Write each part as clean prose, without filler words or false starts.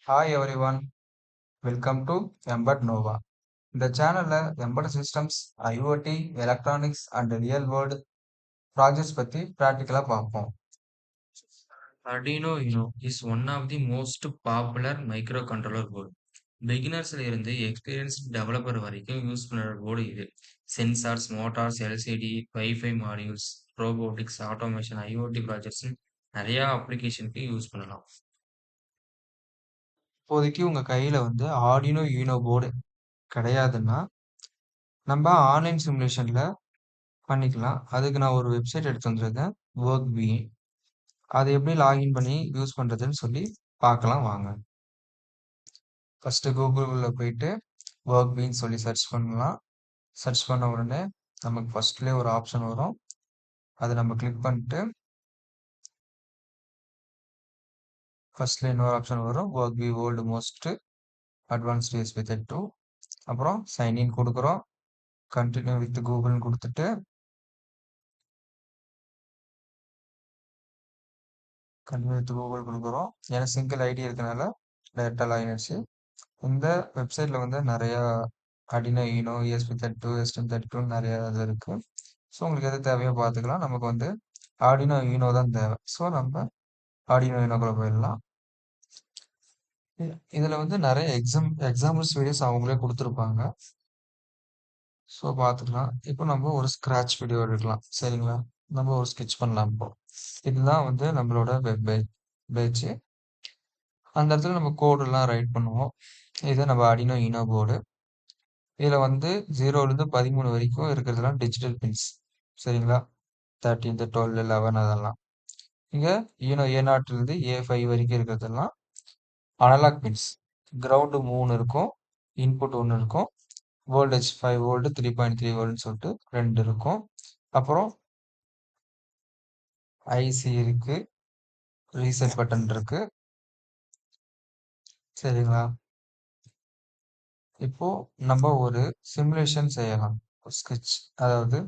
Hi everyone, welcome to Embed Nova. இந்த சேனல்ல Embedded Systems, IoT, Electronics and Real World Projects பத்தி practical பார்ப்போம். Arduino Uno is one of the most popular microcontroller board. பிகினர்ஸ்ல இருந்து experienced developer வரைக்கும் use பண்ணுற board இது. Sensors, Motors, LCD, wifi modules, robotics, automation, IoT projects நிறைய அப்ளிகேஷனுக்கு use பண்ணலாம். இப்போதைக்கு உங்க கையில Arduino Uno போர்டு கிடையாதுன்னா நம்ம ஆன்லைன் சிமுலேஷன்ல பண்ணிக்கலாம். அதுக்கு நான் ஒரு வெப்சைட் எடுத்து வந்திருக்கேன், WorkBeam. அதை எப்படி லாகின் பண்ணி யூஸ் பண்றதுன்னு சொல்லி பார்க்கலாம் வாங்க. ஃபர்ஸ்ட் கூகுள்ல போயிட்டு WorkBeam சொல்லி சர்ச் பண்ணலாம். சர்ச் பண்ண உடனே நமக்கு ஃபர்ஸ்ட்லேயே ஒரு ஆப்ஷன் வரும். அதை நம்ம கிளிக் பண்ணிட்டு ஃபர்ஸ்ட்ல இன்னொரு ஆப்ஷன் வரும், WorkBeam world most advanced ESP 2. அப்புறம் சைன்இன் கொடுக்குறோம், கண்டினியூ வித் கூகுள்னு கொடுத்துட்டு கண்டினியூ வித் கூகுள் கொடுக்குறோம். ஏன்னா சிங்கிள் ஐடி இருக்கனால டேரெக்டாக லாகின் ஆயிடுச்சு. இந்த வெப்சைட்டில் நிறையா Arduino Uno, ESP32, STM32 நிறைய இது இருக்குது. ஸோ உங்களுக்கு எது தேவையோ பார்த்துக்கலாம். நமக்கு Arduino Uno தான் தேவை. ஸோ நம்ம Arduino Unoக்குள்ள போயிடலாம். இதில் நிறைய எக்ஸாம்பிள்ஸ் வீடியோஸ் அவங்களே கொடுத்துருப்பாங்க. ஸோ பார்த்துக்கலாம். இப்போ நம்ம ஒரு ஸ்க்ராட்ச் வீடியோ எடுக்கலாம், சரிங்களா? நம்ம ஒரு ஸ்கெட்ச் பண்ணலாம். இப்போ இதுதான் நம்மளோட வெப் பேஜ். அந்த இடத்துல நம்ம கோடெல்லாம் ரைட் பண்ணுவோம். இது நம்ம Arduino Uno போர்டு. இதில் 0லேருந்து 13 வரைக்கும் இருக்கிறதுலாம் டிஜிட்டல் பின்ஸ், சரிங்களா? 13, 12, 11 அதெல்லாம். இங்கே Uno A0லேருந்து A5 வரைக்கும் இருக்கிறதெல்லாம் அனலாக் பின்ஸ். கிரவுண்டு 3 இருக்கும், இன்புட் 1 இருக்கும், வோல்டேஜ் 5 வோல்ட், 3.3 வோல்ட்னு சொல்லிட்டு 2 இருக்கும். அப்புறம் ஐசி இருக்கு, ரீசெட் பட்டன் இருக்கு, சரிங்களா? இப்போ நம்ம ஒரு சிமுலேஷன் செய்யலாம், ஸ்கெட்ச், அதாவது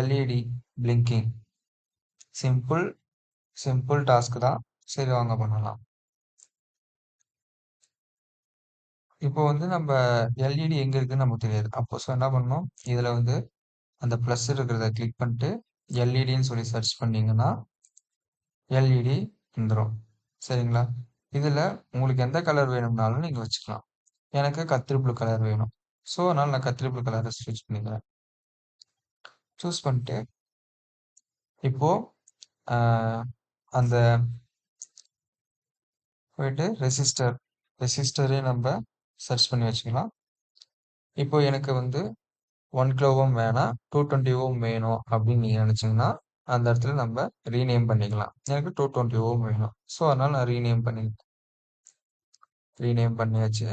எல்இடி பிளிங்கிங். சிம்பிள் டாஸ்க் தான். சரி வாங்க பண்ணலாம். இப்போ நம்ம எல்இடி எங்க இருக்குன்னு நமக்கு தெரியாது. அப்போ என்ன பண்ணணும், இதுல அந்த ப்ளஸ் இருக்கிறத கிளிக் பண்ணிட்டு எல்இடின்னு சொல்லி சர்ச் பண்ணீங்கன்னா எல்இடி வந்துடும், சரிங்களா? இதுல உங்களுக்கு எந்த கலர் வேணும்னாலும் நீங்க வச்சுக்கலாம். எனக்கு கத்திரி ப்ளூ கலர் வேணும். ஸோ அதனால நான் கத்திரி ப்ளூ கலரை சூஸ் பண்ணிக்கிறேன். சூஸ் பண்ணிட்டு இப்போ அந்த போயிட்டு ரெசிஸ்டரே நம்ம சர்ச் பண்ணி வச்சுக்கலாம். இப்போ எனக்கு 1 கிலோ ஓம் வேணாம், 220 ஓம் வேணும் அப்படின்னு நீங்கள் நினச்சிங்கன்னா அந்த இடத்துல நம்ம ரீநேம் பண்ணிக்கலாம். எனக்கு 220 ஓம் வேணும், ஸோ அதனால் நான் ரீநேம் பண்ணியாச்சு.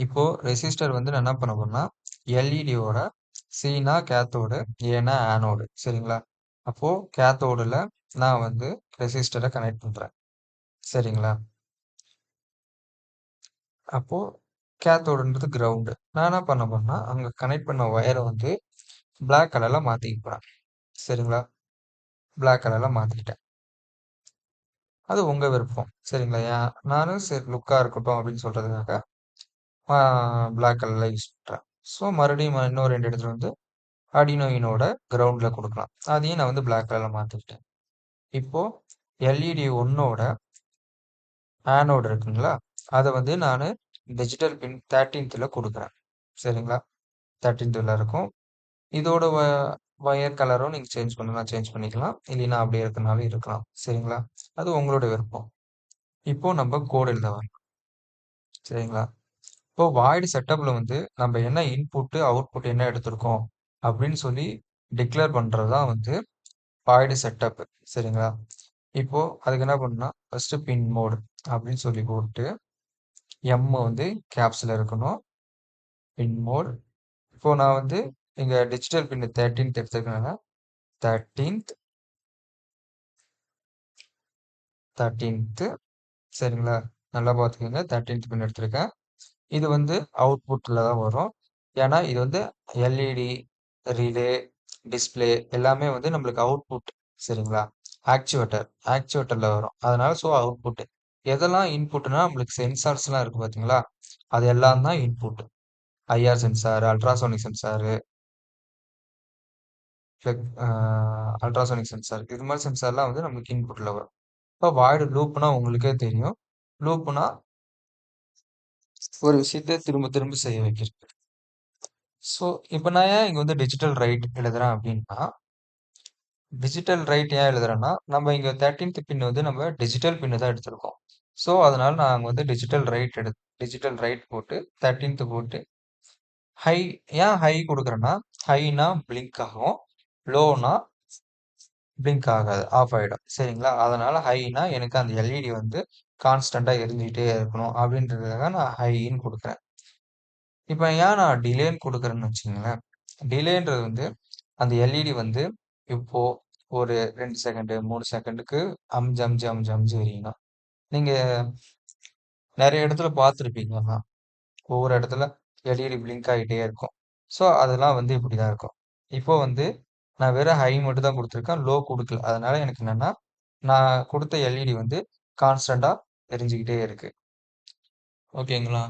இப்போ ரெசிஸ்டர் நான் என்ன பண்ண போறேன்னா, எல்இடியோட சினா கேத்தோடு, ஏனா ஆனோடு, சரிங்களா? அப்போ கேத்தோடுல நான் ரெசிஸ்டரை கனெக்ட் பண்றேன், சரிங்களா? அப்போ கேத்தோடுன்றது கிரவுண்டு. நான் என்ன பண்ண போறேன்னா, அங்க கனெக்ட் பண்ண ஒயரை பிளாக் கலர்ல மாத்திக்க போறேன், சரிங்களா? பிளாக் கலர்ல மாத்திக்கிட்டேன். அது உங்க விருப்பம், சரிங்களா? நானும் சரி லுக்கா இருக்கட்டும் அப்படின்னு சொல்றதுக்காக பிளாக் கலர்ல யூஸ் பண்றேன். ஸோ மறுபடியும் இன்னும் 2 இடத்துல Arduino Unoட கிரவுண்ட்ல கொடுக்கலாம். அதையும் நான் பிளாக் கலர்ல மாத்திக்கிட்டேன். இப்போ எல்இடி 1ஓட ஆனோடு இருக்குங்களா, அதை நான் டிஜிட்டல் பின் 13ல கொடுக்குறேன், சரிங்களா? 13ல இருக்கும். இதோட வயர் கலரும் நீங்க சேஞ்ச் பண்ணலாம், சேஞ்ச் பண்ணிக்கலாம். இல்லைன்னா அப்படியே இருக்கனாலும் இருக்கலாம், சரிங்களா? அது உங்களோட விருப்பம். இப்போ நம்ம கோட் எழுத வரலாம், சரிங்களா? இப்போ வாய்டு செட்டப்ல நம்ம என்ன இன்புட் அவுட்புட் என்ன எடுத்திருக்கோம் அப்படின்னு சொல்லி டிக்ளேர் பண்றதுதான் வாய்டு செட்டப், சரிங்களா? இப்போ அதுக்கு என்ன பண்ணா, ஃபர்ஸ்ட் பின் மோட் அப்படின்னு சொல்லி போட்டு எம் கேப்ஸ்ல இருக்கணும், பின் மோட். இப்போ நான் இங்க டிஜிட்டல் பின் 13th எடுத்துருக்கனால 13th, சரிங்களா? நல்லா பார்த்துக்கோங்க, 13th பின் எடுத்திருக்கேன். இது அவுட்புட்ல தான் வரும். ஏன்னா இது எல்இடி, ரிலே, டிஸ்பிளே எல்லாமே நம்மளுக்கு அவுட்புட், சரிங்களா? ஆக்சுவேட்டர்ல வரும். அதனால அவுட்புட். எதெல்லாம் இன்புட்னா நம்மளுக்கு சென்சார்ஸ்லாம் இருக்கு பார்த்தீங்களா? அது எல்லாம் தான் input. IR sensor, ultrasonic sensor, flex ultrasonic sensor. இது மாரி சென்சார்லாம் வந்து நமக்கு இன்புட்ல வரும். இப்போ வாய்டு லூப்னா உங்களுக்கே தெரியும். லூப்னா ஒரு விஷயத்த திரும்ப திரும்ப செய்ய வைக்கிறது. ஸோ, இப்ப நான் ஏன் இங்க வந்து டிஜிட்டல் ரைட் எழுதுறேன் அப்டின்னா, டிஜிட்டல் ரைட் ஏன் எழுதுறேன்னா, நம்ம இங்க 13த் பின் வந்து நம்ம டிஜிட்டல் பின் தான் எடுத்திருக்கோம். ஸோ, அதனால நான் அங்க வந்து டிஜிட்டல் ரைட் போட்டு 13த் போட்டு ஹை ஏன் ஹை குடுக்குறேன்னா, ஹைனா பிளிங்க் ஆகும். லோனா பிளிங்க் ஆகாது. ஆஃப் ஆயிடும். சரிங்களா? அதனால ஹைனா எனக்கு அந்த எல்இடி வந்து கான்ஸ்டன்ட்டா எரிஞ்சுகிட்டே இருக்கணும் அப்டின்றதுக்காக நான் ஹைன்னு குடுக்குறேன். இப்ப ஏன் நான் டிலேன்னு குடுக்குறேன்னு வச்சுக்கங்களேன். டிலேன்றது வந்து அந்த எல்இடி வந்து இப்போ ஒரு 2 செகண்டு, 3 செகண்டுக்கு அம்ஜி, அம்ஜி, அம்ஜி, அம்ஜி எரியணும். நீங்க நெறைய இடத்துல பார்த்துருப்பீங்க ஆனா. ஒவ்வொரு இடத்துல எல்இடி பிளிங்க் ஆயிட்டே இருக்கும். ஸோ, அதெல்லாம் வந்து இப்படிதான் இருக்கும். இப்போ வந்து நான் வெறும் ஹை மட்டும் தான் குடுத்துருக்கேன். லோ குடுக்கல. அதனால எனக்கு என்னன்னா, நான் குடுத்த எல்இடி வந்து கான்ஸ்டன்ட்டா எரிஞ்சுகிட்டே இருக்கு. ஓகேங்களா?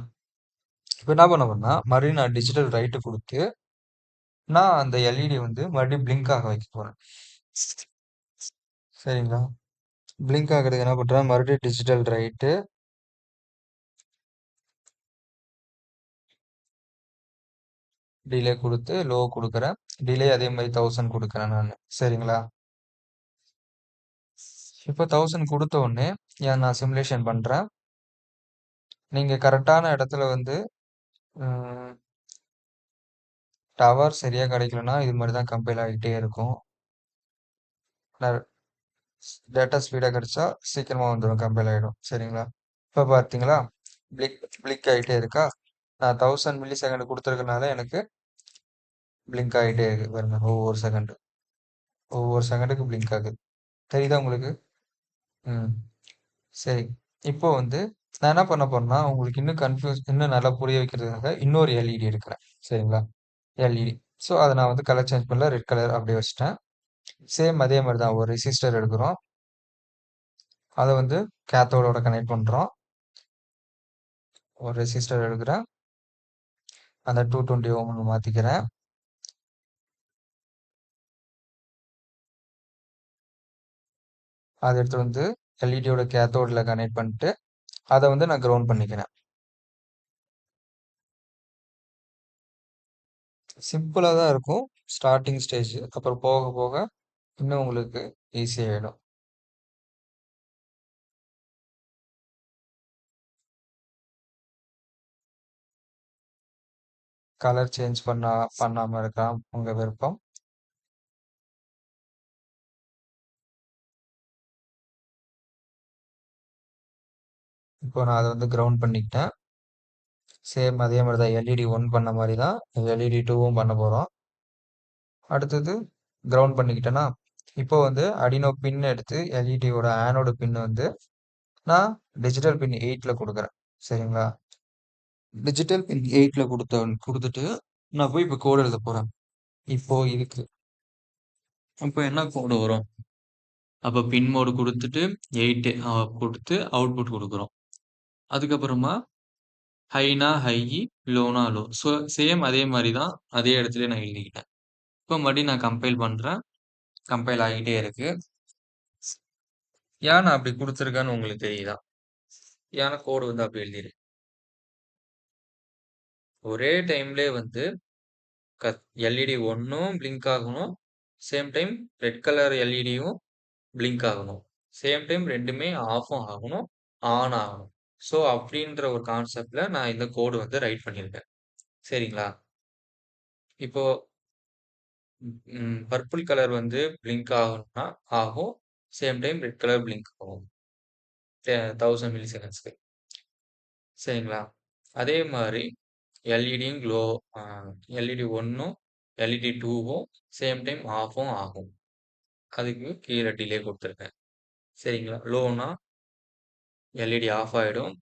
இப்ப என்ன பண்ண போறேன்னா, மறுபடியும் நான் டிஜிட்டல் ரைட் குடுத்து, நான் அந்த எல்இடி வந்து மறுபடியும் பிளிங்க் ஆக வைக்க போறேன். சரிங்களா? பிளிங்க் ஆகுறதுக்கு என்ன பண்றேன், மறுபடியும் டிஜிட்டல் ரைட்டு, டிலே குடுத்து, லோ குடுக்குறேன். டிலே அதே மாரி 1000 குடுக்குறேன் நானு. சரிங்களா? இப்ப 1000 குடுத்த உடனே, நான் சிமுலேஷன் பண்றேன். நீங்க கரெக்ட்டான இடத்துல வந்து ம் டவர் சரியா கிடைக்கலன்னா, இது மாரி தான் கம்பைல் ஆகிட்டே இருக்கும். நான் டேட்டா ஸ்பீடா கிடைச்சா சீக்கிரமா வந்துரும். கம்பைல் ஆயிடும். சரிங்களா? இப்ப பார்த்தீங்களா? பிளிக் பிளிக் ஆயிட்டே இருக்கா? நான் 1000 மில்லி செகண்ட் குடுத்துருக்கனால எனக்கு பிளிங்க் ஆயிட்டே இருக்கு பாருங்க. ஒவ்வொரு செகண்டுக்கு பிளிங்க் ஆகுது. தெரியுதா உங்களுக்கு? ம். சரி. இப்போ வந்து நான் என்ன பண்ண போறேன்னா, உங்களுக்கு இன்னும் நல்லா புரிய வைக்கிறதுக்காக இன்னொரு எல்இடி எடுக்கிறேன். சரிங்களா? எல்இடி. ஸோ, அத நான் வந்து கலர் சேஞ்ச் பண்ணல. ரெட் கலர் அப்படியே வச்சுட்டேன். சேம் அதே மாரி தான். ஒரு ரெசிஸ்டர் எடுக்குறோம். அத வந்து கேத்தோடோட கனெக்ட் பண்றோம். ஒரு ரெசிஸ்டர் எடுக்குறேன். அந்த 220 ஓம்னு மாத்திக்கிறேன். அத எடுத்துட்டு வந்து எல்இடியோட கேத்தோட்ல கனெக்ட் பண்ணிட்டு, அத வந்து நான் கிரவுண்ட் பண்ணிக்கிறேன். சிம்பிளா தான் இருக்கும். Starting stage. அப்புறம் போக போக இன்னும் உங்களுக்கு ஈஸி ஆயிடும். கலர் சேஞ்ச் பண்ணாம இருக்கலாம். உங்க விருப்பம். இப்போ நான் அத வந்து கிரவுண்ட் பண்ணிக்கிட்டேன். சேம் அதே மாரி தான் எல்இடி 1 பண்ண மாரி தான் எல்இடி 2வும் பண்ண போறோம். அடுத்தது கிரவுண்ட் பண்ணிக்கிட்டேனா, இப்போ வந்து அடினோ பின் எடுத்து எல்இடியோட ஆனோடு பின் வந்து நான் டிஜிட்டல் பின் 8ல குடுக்குறேன். சரிங்களா? டிஜிட்டல் பின் 8ல குடுத்துட்டு, நான் போய் இப்போ கோட் எழுதப் போறேன். இப்போ இதுக்கு அப்ப என்ன கோடு வரும்? அப்ப பின் மோடு குடுத்துட்டு 8 குடுத்து அவுட்புட் குடுக்குறோம். அதுக்கப்புறமா ஹைனா ஹை, லோனா லோ. ஸோ சேம் அதே மாரி தான். அதே இடத்துலயே நான் எழுதிக்கிட்டேன். இப்போ மறுபடியும் நான் கம்பைல் பண்றேன். கம்பைல் ஆகிட்டே இருக்கு. ஏன் நான் அப்படி குடுத்துருக்கேன்னு உங்களுக்கு தெரியுதா? ஏன்னா கோடு வந்து அப்படி எழுதியிருக்கேன். ஒரே டைம்லயே வந்து எல்இடி 1ம் பிளிங்க் ஆகணும். சேம் டைம் ரெட் கலர் எல்இடியும் பிளிங்க் ஆகணும். சேம் டைம் 2மே ஆஃப்பும் ஆகணும், ஆன் ஆகணும். ஸோ அப்படின்ற ஒரு கான்செப்ட்ல நான் இந்த கோடு வந்து ரைட் பண்ணியிருக்கேன். சரிங்களா? இப்போ பர்பிள் கலர் வந்து பிளிங்க் ஆகணும்னா ஆகும். Same time red colour blink ஆகும். 1000 மில்லி செகண்ட்ஸ்க்கு. சரிங்களா? அதே மாரி எல்இடியும் அ எல்இடி 1ம், எல்இடி 2வும் சேம் டைம் ஆஃப்பும் ஆகும். அதுக்கு கீழ டிலே குடுத்துருக்கேன். சரிங்களா? லோன்னா எல்இடி ஆஃப் ஆயிடும்.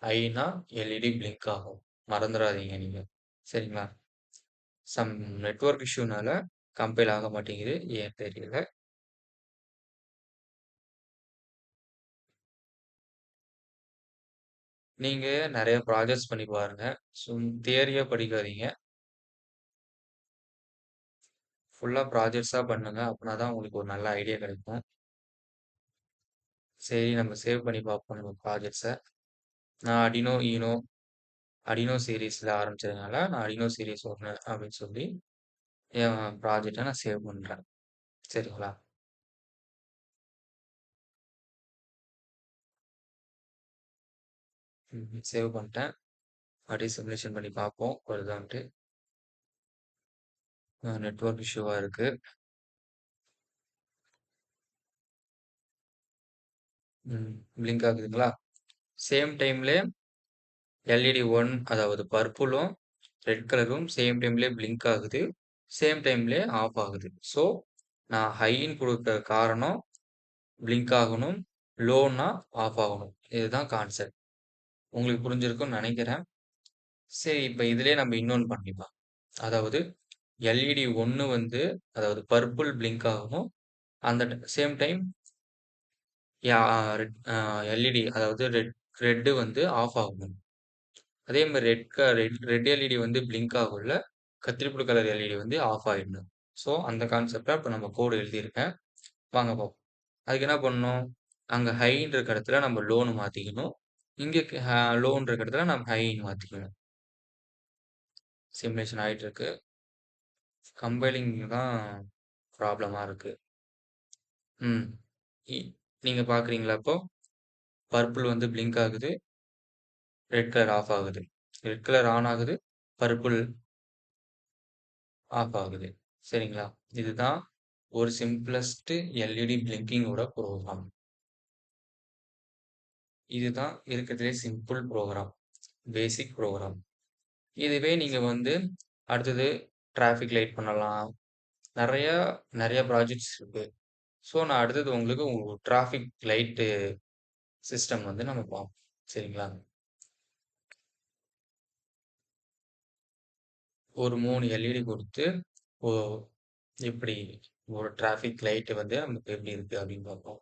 ஹைனா எல்இடி பிளிங்க் ஆகும். மறந்துறாதீங்க நீங்க. சரிங்களா? சம் நெட்வொர்க் இஷ்யூனால கம்பைல் ஆக மாட்டேங்குது. ஏன் தெரியல. நீங்க நெறைய ப்ராஜெக்ட்ஸ் பண்ணி பாருங்க. தியரியா படிக்காதீங்க. ஃபுல்லா ப்ராஜெக்ட்ஸா பண்ணுங்க. அப்பனா தான் உங்களுக்கு ஒரு நல்ல ஐடியா கிடைக்கும். சரி நம்ம சேவ் பண்ணி பார்ப்போம் நம்ம ப்ராஜெக்ட்ஸ. நான் அடினோ சீரிஸ்ல ஆரம்பிச்சதுனால, நான் அடினோ சீரிஸ் 1 அப்படின்னு சொல்லி என் ப்ராஜெக்ட்ட நான் சேவ் பண்றேன். சரிங்களா? சேவ் பண்ணிட்டேன். அப்படியே சிமுலேஷன் பண்ணி பார்ப்போம் வருதான்ட்டு. நெட்வொர்க் இஷ்யூவா இருக்கு. பிளிங்க் ஆகுதுங்களா? சேம் டைம்ல எல்இடி 1 அதாவது பர்ப்புளும், ரெட் கலரும் சேம் டைம்லயே பிளிங்க் ஆகுது. சேம் டைம்லயே ஆஃப் ஆகுது. ஸோ, நான் ஹைன்னு குடுக்க காரணம் பிளிங்க் ஆகணும். லோன்னா ஆஃப் ஆகணும். இதுதான் கான்செப்ட். உங்களுக்கு புரிஞ்சிருக்கும்னு நெனைக்கிறேன். சரி, இப்ப இதிலயே நம்ம இன்னொன்னு பண்ணிக்கலாம். அதாவது எல்இடி 1 வந்து அதாவது பர்ப்பிள் பிளிங்க் ஆகணும். அந்த same time yeah red LED அதாவது ரெட் வந்து ஆஃப் ஆகணும். அதே மாரி ரெட் எல்இடி வந்து பிளிங்க் ஆகும்ல, கத்திரிப்புழு கலர் எல்இடி வந்து ஆஃப் ஆயிடணும். ஸோ, அந்த கான்செப்ட்டா இப்ப நம்ம கோடு எழுதியிருக்கேன். வாங்க பார்ப்போம். அதுக்கு என்ன பண்ணணும்? அங்க ஹைன்னு இருக்க இடத்துல நம்ம லோன்னு மாத்திக்கணும். இங்க லோன்னு இருக்க இடத்துல நம்ம ஹைன்னு மாத்திக்கணும். சிமுலேஷன் ஆயிட்டு இருக்கு. கம்பைலிங் தான் ப்ராப்ளமா இருக்கு. ம். இ நீங்க பார்க்குறீங்களா இப்போ? பர்ப்பிள் வந்து பிளிங்க் ஆகுது. ரெட் கலர் ஆஃப் ஆகுது. ரெட் கலர் ஆன் ஆகுது. பர்ப்பிள் ஆஃப் ஆகுது. சரிங்களா? இதுதான் ஒரு சிம்ப்ளஸ்ட் எல்இடி பிளிங்கிங்கோட ப்ரோகிராம். இதுதான் இருக்கிறதுலே சிம்பிள் ப்ரோகிராம். பேசிக் ப்ரோகிராம். இதுவே நீங்க வந்து அடுத்தது டிராஃபிக் லைட் பண்ணலாம். நெறைய நெறைய ப்ராஜெக்ட்ஸ் இருக்கு. ஸோ, நான் அடுத்தது உங்களுக்கு டிராஃபிக் லைட்டு சிஸ்டம் வந்து நம்ம பார்ப்போம். சரிங்களா? ஒரு 3 எல்இடி குடுத்து, ஓ எப்படி ஒரு டிராஃபிக் லைட் வந்து நமக்கு எப்படி இருக்கு அப்படின்னு பார்ப்போம்.